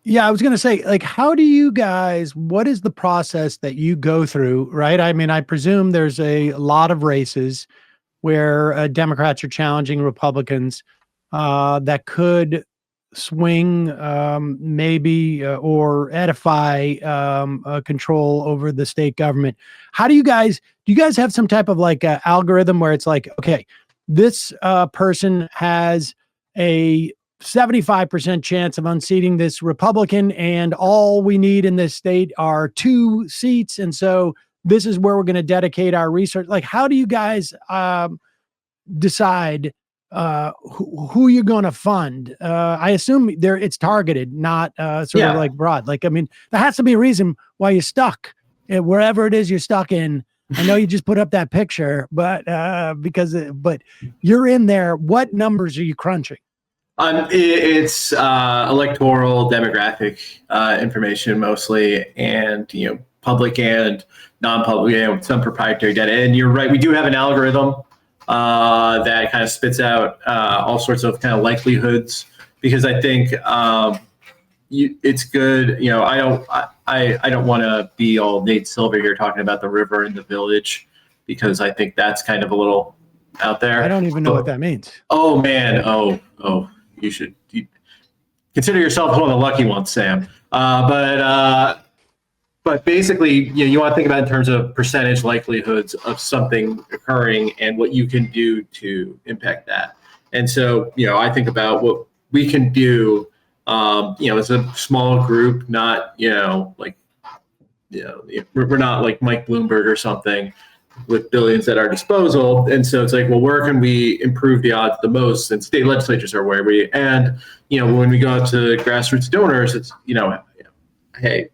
Yeah, I was going to say, like, how do you guys, what is the process that you go through, right? I mean, I presume there's a lot of races where Democrats are challenging Republicans that could swing maybe or edify control over the state government. How do you guys have some type of like algorithm where it's like, okay, this person has a 75% chance of unseating this Republican, and all we need in this state are 2 seats. And so this is where we're going to dedicate our research. Like, how do you guys decide who you're going to fund? I assume there it's targeted, not sort of Yeah. like broad. Like, I mean, there has to be a reason why you're stuck wherever it is you're stuck in. I know you just put up that picture, but but you're in there. What numbers are you crunching? It's electoral demographic information mostly, and public and non-public, some proprietary data. And you're right, we do have an algorithm that kind of spits out all sorts of kind of likelihoods, because I think it's good. I don't want to be all Nate Silver here talking about the river and the village, because I think that's kind of a little out there. I don't even know what that means. Oh man, you should consider yourself one of the lucky ones, Sam. But basically, you want to think about in terms of percentage likelihoods of something occurring and what you can do to impact that. And so, I think about what we can do. As a small group, not we're not like Mike Bloomberg or something with billions at our disposal. And so it's like, well, where can we improve the odds the most? And state legislatures are where and when we go out to grassroots donors, it's, hey,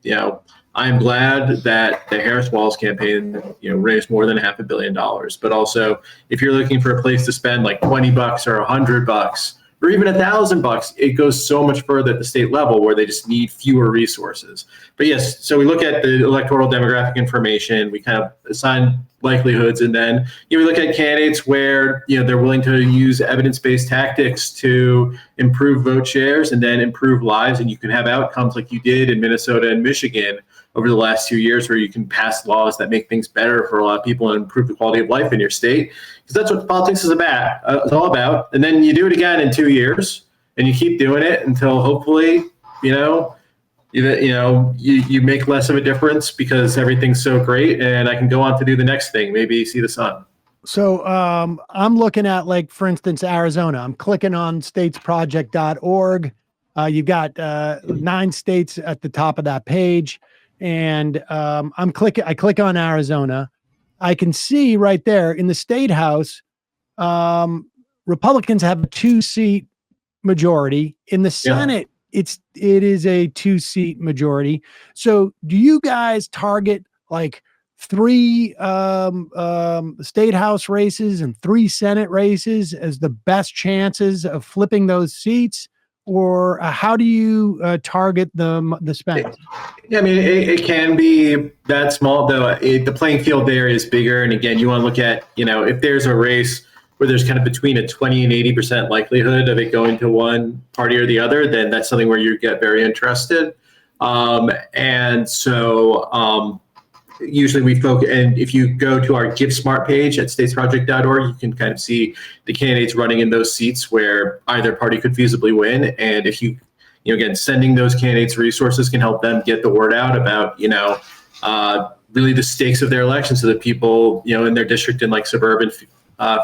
I'm glad that the Harris Walz campaign, raised more than $500 million. But also, if you're looking for a place to spend like $20 or $100 or even $1,000, it goes so much further at the state level where they just need fewer resources. But yes, so we look at the electoral demographic information, we kind of assign likelihoods, and then we look at candidates where they're willing to use evidence-based tactics to improve vote shares and then improve lives, and you can have outcomes like you did in Minnesota and Michigan over the last 2 years, where you can pass laws that make things better for a lot of people and improve the quality of life in your state, because that's what politics is about. It's all about. And then you do it again in 2 years, and you keep doing it until hopefully, you make less of a difference because everything's so great, and I can go on to do the next thing, maybe see the sun. So I'm looking at, like, for instance, Arizona. I'm clicking on statesproject.org. You've got 9 states at the top of that page. And I click on Arizona. I can see right there in the state house, Republicans have a 2-seat majority. In the Senate, it is a 2-seat majority. So do you guys target like 3 state house races and 3 Senate races as the best chances of flipping those seats? Or how do you target the spend? I mean, it can be that small, though. The playing field there is bigger. And again, you want to look at, if there's a race where there's kind of between a 20 and 80% likelihood of it going to one party or the other, then that's something where you get very interested. And so usually we focus, and if you go to our Give Smart page at statesproject.org, you can kind of see the candidates running in those seats where either party could feasibly win. And if again, sending those candidates resources can help them get the word out about, really the stakes of their election, so that people, in their district in like suburban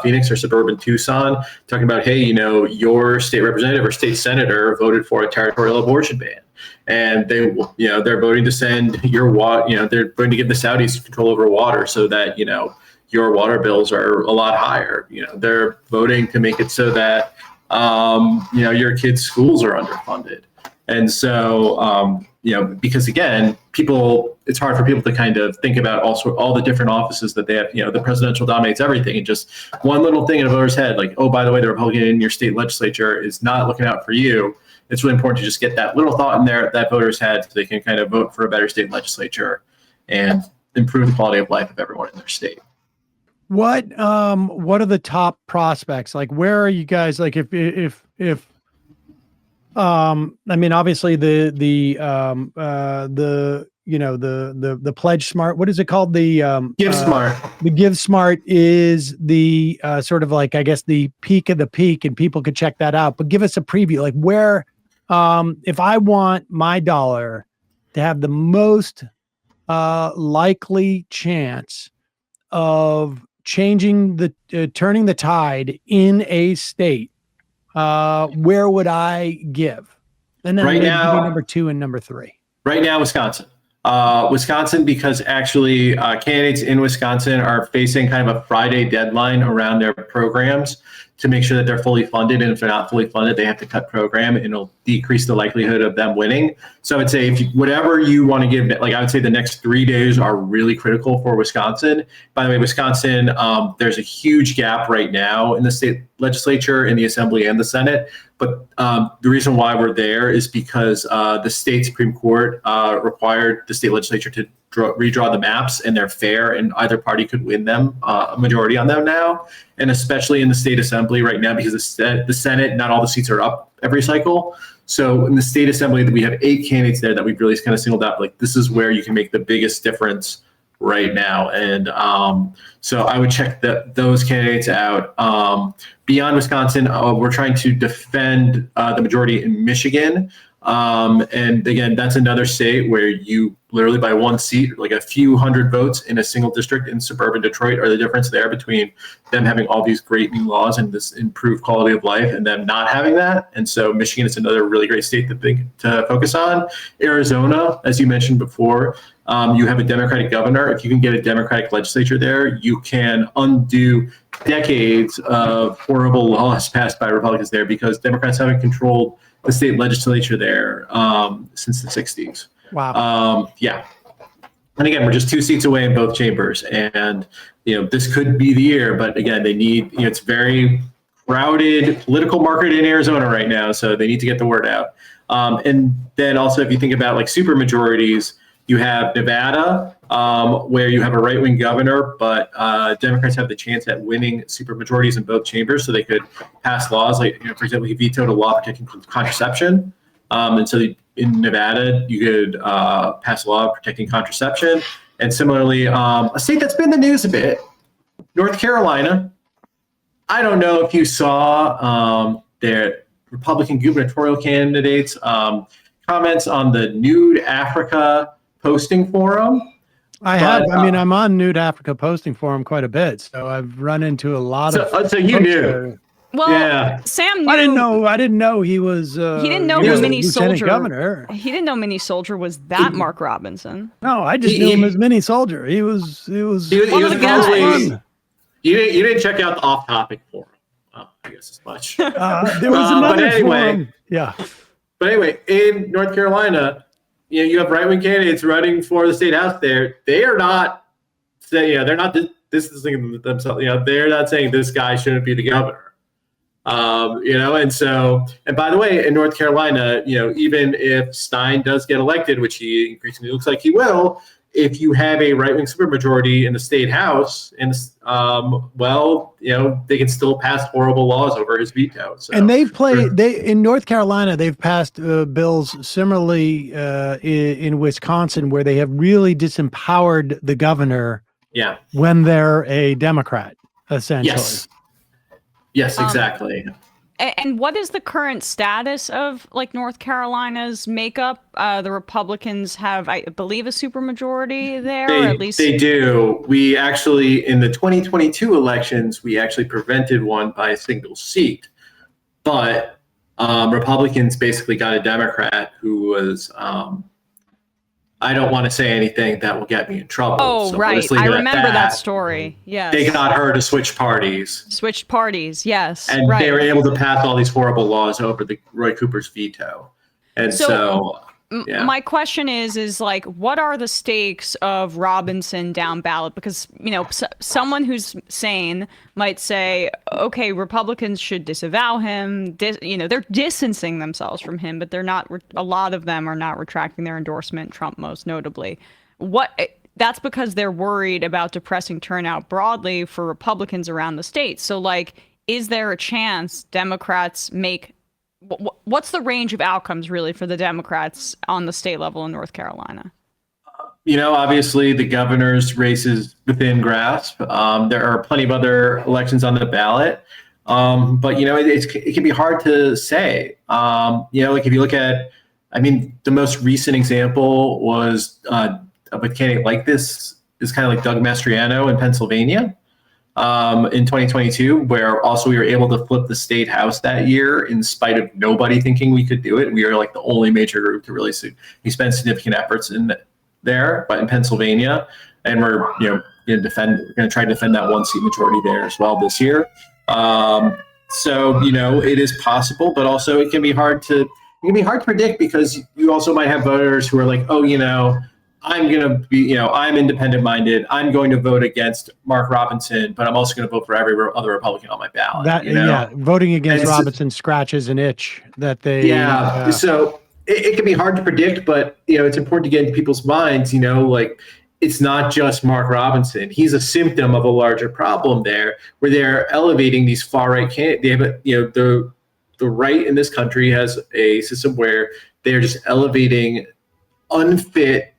Phoenix or suburban Tucson, talking about, hey, your state representative or state senator voted for a territorial abortion ban. And they're voting to send your water, they're going to give the Saudis control over water so that, your water bills are a lot higher. They're voting to make it so that, your kids' schools are underfunded. And so, because again, it's hard for people to kind of think about also all the different offices that they have. The presidential dominates everything, and just one little thing in a voter's head, like, oh, by the way, the Republican in your state legislature is not looking out for you. It's really important to just get that little thought in there that voters had, so they can kind of vote for a better state legislature and improve the quality of life of everyone in their state. What are the top prospects? Like, where are you guys? Like, if I mean, obviously the Pledge Smart, what is it called? Give Smart. The Give Smart is the sort of like, I guess, the peak of the peak, and people could check that out. But give us a preview, like where, if I want my dollar to have the most likely chance of changing turning the tide in a state, where would I give? And then Right maybe now, give me number 2 and number 3. Right now, Wisconsin. Wisconsin, because actually candidates in Wisconsin are facing kind of a Friday deadline around their programs to make sure that they're fully funded. And if they're not fully funded, they have to cut program, and it'll decrease the likelihood of them winning. So I would say whatever you want to give, like I would say the next 3 days are really critical for Wisconsin. By the way, Wisconsin, there's a huge gap right now in the state legislature, in the assembly and the Senate. But the reason why we're there is because the state Supreme Court required the state legislature to redraw the maps, and they're fair, and either party could win them, a majority on them now. And especially in the state assembly right now, because the Senate, not all the seats are up every cycle. So in the state assembly, we have 8 candidates there that we've really kind of singled out. Like, this is where you can make the biggest difference right now. And so I would check those candidates out. Beyond Wisconsin, we're trying to defend the majority in Michigan. And again, that's another state where you literally by one seat, like a few hundred votes in a single district in suburban Detroit, are the difference there between them having all these great new laws and this improved quality of life and them not having that. And so Michigan is another really great state to focus on. Arizona, as you mentioned before, you have a Democratic governor. If you can get a Democratic legislature there, you can undo decades of horrible laws passed by Republicans there, because Democrats haven't controlled the state legislature there since the 60s. Wow. Yeah. And again, we're just 2 seats away in both chambers. And, this could be the year. But again, they need, it's very crowded political market in Arizona right now. So they need to get the word out. And then also, if you think about like super majorities, you have Nevada, where you have a right-wing governor, but Democrats have the chance at winning supermajorities in both chambers, so they could pass laws. Like, for example, he vetoed a law protecting contraception, and so in Nevada, you could pass a law protecting contraception. And similarly, a state that's been in the news a bit, North Carolina. I don't know if you saw their Republican gubernatorial candidates' comments on the Nude Africa posting forum. I have. I mean, I'm on Nude Africa posting forum quite a bit, so I've run into a lot of. So you knew. Well, yeah. Sam knew. I didn't know he was. He didn't know who Mini Soldier. Governor. He didn't know Mini Soldier was that Mark Robinson. No, I just knew him as Mini Soldier. He was one of the guys. You didn't check out the off-topic forum. Oh, I guess as much. There was another forum. Yeah. But anyway, in North Carolina, you have right-wing candidates running for the state house there. They are not saying, they're not distancing themselves. They're not saying this guy shouldn't be the governor. And by the way, in North Carolina, even if Stein does get elected, which he increasingly looks like he will, if you have a right-wing supermajority in the state house, and they can still pass horrible laws over his veto. So, and in North Carolina, they've passed bills similarly in Wisconsin, where they have really disempowered the governor. Yeah. When they're a Democrat, essentially. Yes, exactly. And what is the current status of North Carolina's makeup? The Republicans have, I believe, a supermajority there, or at least they do. We actually, in the 2022 elections, we actually prevented one by a single seat, but Republicans basically got a Democrat who was. I don't want to say anything that will get me in trouble. Oh, so right. I remember that story. Yes. They got her to switch parties. Switched parties, yes. And they were able to pass all these horrible laws over the Roy Cooper's veto. And so my question is what are the stakes of Robinson down ballot? Because, someone who's sane might say, okay, Republicans should disavow him. They're distancing themselves from him, but they're not. A lot of them are not retracting their endorsement, Trump most notably. That's because they're worried about depressing turnout broadly for Republicans around the state. So, is there a chance Democrats make what's the range of outcomes really for the Democrats on the state level in North Carolina? Obviously the governor's race is within grasp. There are plenty of other elections on the ballot. But it can be hard to say. Like if you look at, the most recent example was of a candidate like this is kind of like Doug Mastriano in Pennsylvania in 2022, where also we were able to flip the state house that year in spite of nobody thinking we could do it. We were like the only major group to really we spent significant efforts in there, but in Pennsylvania, and we're going to try to defend that one seat majority there as well this year. So it is possible, but also it can be hard to predict, because you also might have voters who are like, I'm going to be, I'm independent minded. I'm going to vote against Mark Robinson, but I'm also going to vote for every other Republican on my ballot. Yeah, voting against Robinson scratches an itch that they. Yeah, so it can be hard to predict, but it's important to get into people's minds. Like, it's not just Mark Robinson. He's a symptom of a larger problem there, where they're elevating these far right candidates. They have the right in this country has a system where they're just elevating unfit,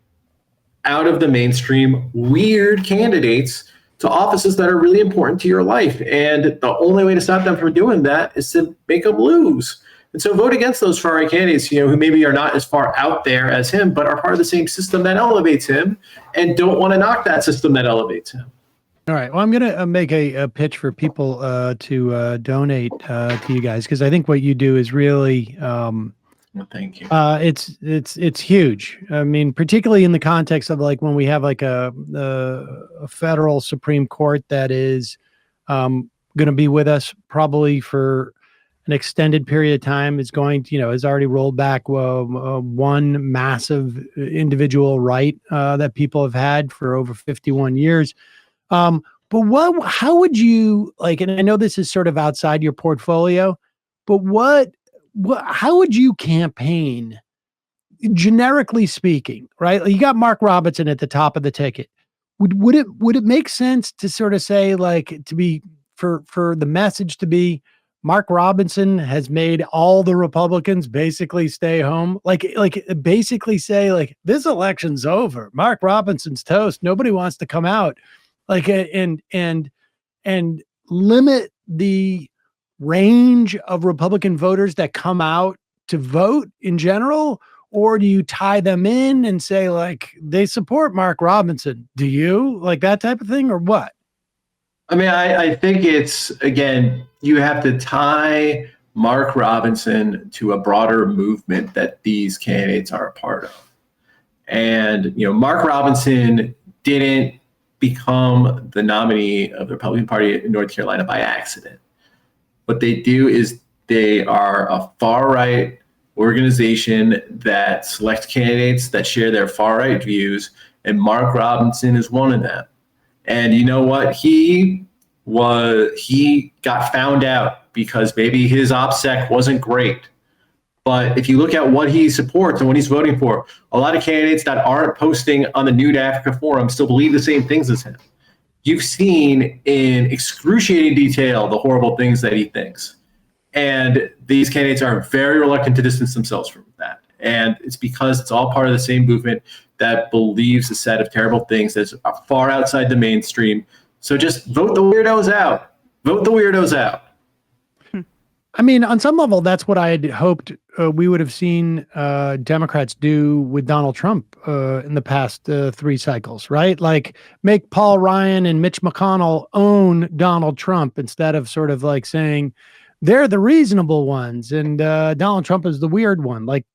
out of the mainstream, weird candidates to offices that are really important to your life. And the only way to stop them from doing that is to make them lose. And so vote against those far right candidates, who maybe are not as far out there as him, but are part of the same system that elevates him, and don't want to knock that system that elevates him. All right. Well, I'm going to make a pitch for people to donate to you guys, because I think what you do is really well, thank you. It's huge. Particularly in the context of like when we have like a federal Supreme Court that is going to be with us probably for an extended period of time, is going to, has already rolled back one massive individual right that people have had for over 51 years. But how would you like, and I know this is sort of outside your portfolio, but how would you campaign, generically speaking, right? You got Mark Robinson at the top of the ticket. Would it make sense to sort of say, like, to be for the message to be, Mark Robinson has made all the Republicans basically stay home, like basically say, like, this election's over, Mark Robinson's toast, nobody wants to come out, like, and limit the range of Republican voters that come out to vote in general? Or do you tie them in and say, like, they support Mark Robinson? Do you like that type of thing, or what? I think it's, again, you have to tie Mark Robinson to a broader movement that these candidates are a part of. And, Mark Robinson didn't become the nominee of the Republican Party in North Carolina by accident. What they do is they are a far-right organization that selects candidates that share their far-right views, and Mark Robinson is one of them. And you know what? He got found out because maybe his OPSEC wasn't great. But if you look at what he supports and what he's voting for, a lot of candidates that aren't posting on the New to Africa forum still believe the same things as him. You've seen in excruciating detail the horrible things that he thinks. And these candidates are very reluctant to distance themselves from that. And it's because it's all part of the same movement that believes a set of terrible things that's far outside the mainstream. So just vote the weirdos out. Vote the weirdos out. On some level, that's what I had hoped we would have seen Democrats do with Donald Trump in the past 3 cycles, right? Like, make Paul Ryan and Mitch McConnell own Donald Trump instead of sort of like saying they're the reasonable ones and Donald Trump is the weird one. Like,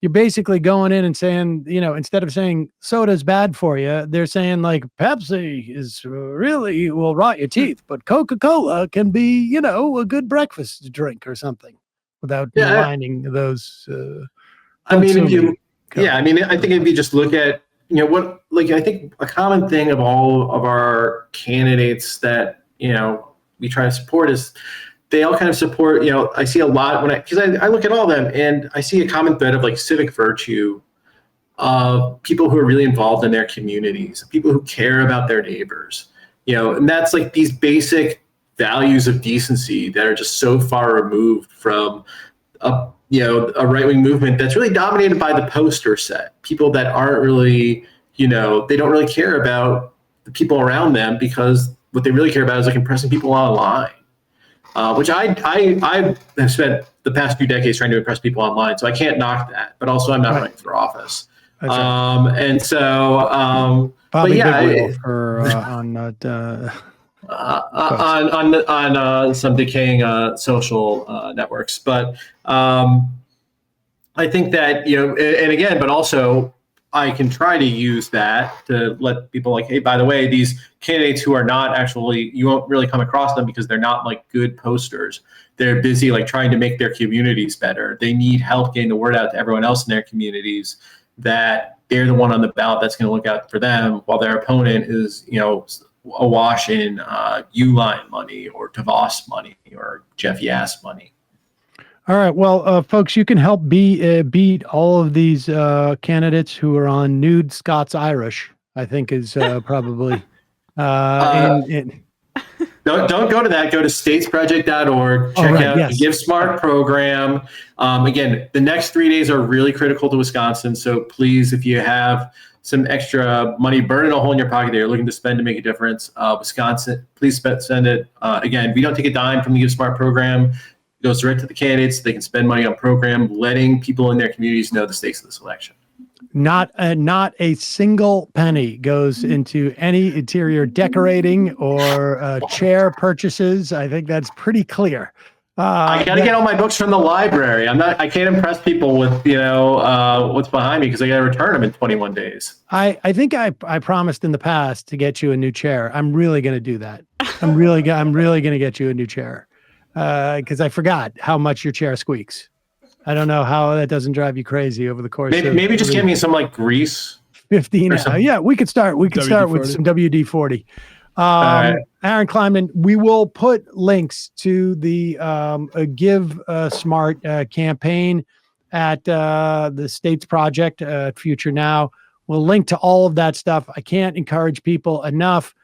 you're basically going in and saying, instead of saying soda's bad for you, they're saying, like, Pepsi is really will rot your teeth, but Coca-Cola can be, a good breakfast drink or something, without maligning those. I think if you just look at, I think a common thing of all of our candidates that, we try to support is they all kind of support, I see a lot because I look at all of them and I see a common thread of like civic virtue of people who are really involved in their communities, people who care about their neighbors, and that's like these basic values of decency that are just so far removed from a right-wing movement that's really dominated by the poster set. People that aren't really, they don't really care about the people around them, because what they really care about is like impressing people online. Which I have spent the past few decades trying to impress people online, so I can't knock that. But also, I'm not running for office, and so. Bobby but yeah, Big Wheel for on some decaying social networks. But I think that and again, but also I can try to use that to let people like, hey, by the way, these candidates who are not actually, you won't really come across them because they're not like good posters. They're busy like trying to make their communities better. They need help getting the word out to everyone else in their communities that they're the one on the ballot that's going to look out for them, while their opponent is, awash in Uline money or DeVos money or Jeff Yass money. All right. Well, folks, you can help beat all of these candidates who are on Nude Scots Irish, I think is probably. Don't go to that. Go to statesproject.org. Check out the Give Smart program. Again, the next 3 days are really critical to Wisconsin. So please, if you have some extra money burning a hole in your pocket that you're looking to spend to make a difference, Wisconsin, please send it. Again, we don't take a dime from the Give Smart program. It goes direct to the candidates. They can spend money on program, letting people in their communities know the stakes of this election. Not a single penny goes into any interior decorating or chair purchases. I think that's pretty clear. I got to get all my books from the library. I can't impress people with, what's behind me, because I got to return them in 21 days. I think I promised in the past to get you a new chair. I'm really going to do that. I'm really going to get you a new chair because I forgot how much your chair squeaks. I don't know how that doesn't drive you crazy over the course. Maybe just give me some like grease. 15. Yeah, we could start. We could start with some WD-40. Aaron Kleinman, we will put links to the Give Smart campaign at the States Project, Future Now. We'll link to all of that stuff. I can't encourage people enough.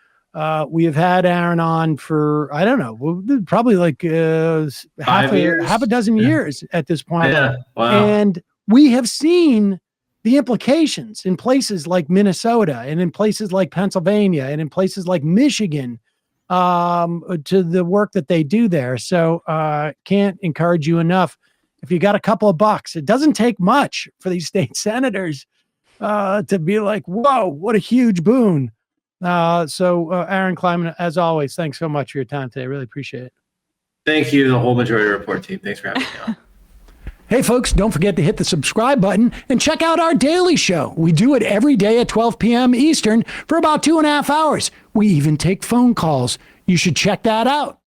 We have had Aaron on for, I don't know, probably like half a dozen years at this point. Yeah. Wow. And we have seen the implications in places like Minnesota and in places like Pennsylvania and in places like Michigan to the work that they do there. So can't encourage you enough. If you got a couple of bucks, it doesn't take much for these state senators to be like, whoa, what a huge boon. So Aaron Kleinman, as always, thanks so much for your time today. Really appreciate it. Thank you, the whole Majority Report team. Thanks for having me on. Hey, folks, don't forget to hit the subscribe button and check out our daily show. We do it every day at 12 p.m. Eastern for about 2.5 hours. We even take phone calls. You should check that out.